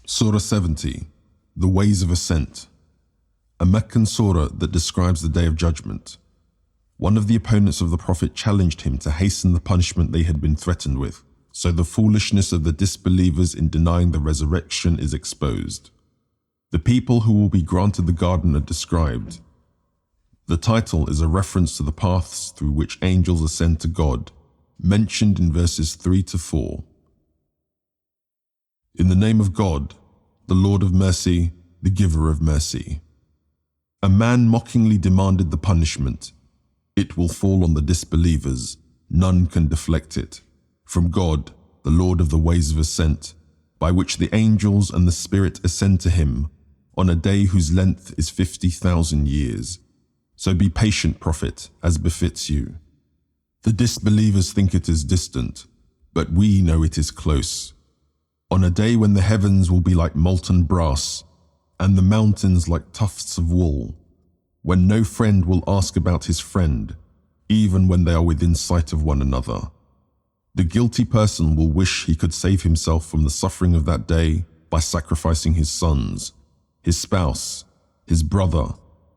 Surah 70, The Ways of Ascent, a Meccan surah that describes the Day of Judgment. One of the opponents of the Prophet challenged him to hasten the punishment they had been threatened with, so the foolishness of the disbelievers in denying the resurrection is exposed. The people who will be granted the garden are described. The title is a reference to the paths through which angels ascend to God, mentioned in verses 3 to 4. In the name of God, the Lord of mercy, the giver of mercy. A man mockingly demanded the punishment. It will fall on the disbelievers, none can deflect it. From God, the Lord of the ways of ascent, by which the angels and the Spirit ascend to him, on a day whose length is 50,000 years. So be patient, Prophet, as befits you. The disbelievers think it is distant, but we know it is close. On a day when the heavens will be like molten brass, and the mountains like tufts of wool, when no friend will ask about his friend, even when they are within sight of one another. The guilty person will wish he could save himself from the suffering of that day by sacrificing his sons, his spouse, his brother,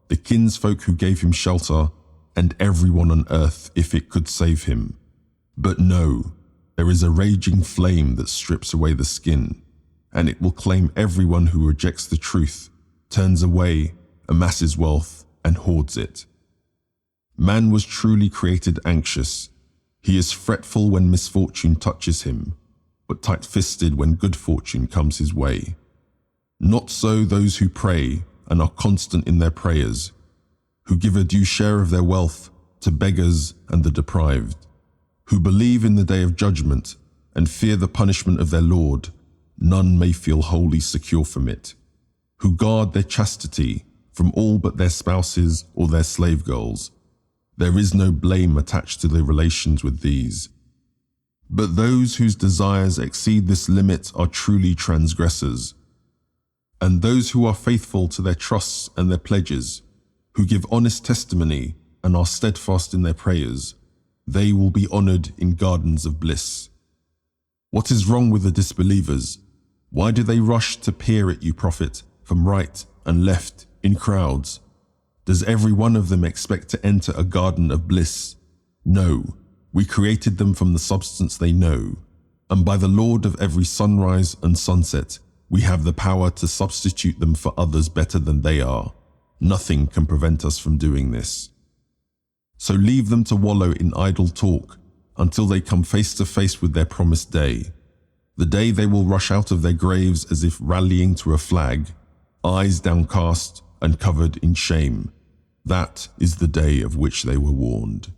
the kinsfolk who gave him shelter, and everyone on earth if it could save him. But no, there is a raging flame that strips away the skin, and it will claim everyone who rejects the truth, turns away, amasses wealth, and hoards it. Man was truly created anxious. He is fretful when misfortune touches him, but tight-fisted when good fortune comes his way. Not so those who pray and are constant in their prayers, who give a due share of their wealth to beggars and the deprived, who believe in the day of judgment and fear the punishment of their Lord. None may feel wholly secure from it, who guard their chastity from all but their spouses or their slave girls. There is no blame attached to their relations with these. But those whose desires exceed this limit are truly transgressors. And those who are faithful to their trusts and their pledges, who give honest testimony and are steadfast in their prayers, they will be honored in gardens of bliss. What is wrong with the disbelievers? Why do they rush to peer at you, Prophet, from right and left in crowds? Does every one of them expect to enter a garden of bliss? No, we created them from the substance they know, and by the Lord of every sunrise and sunset, we have the power to substitute them for others better than they are. Nothing can prevent us from doing this. So leave them to wallow in idle talk until they come face to face with their promised day. The day they will rush out of their graves as if rallying to a flag, eyes downcast and covered in shame. That is the day of which they were warned.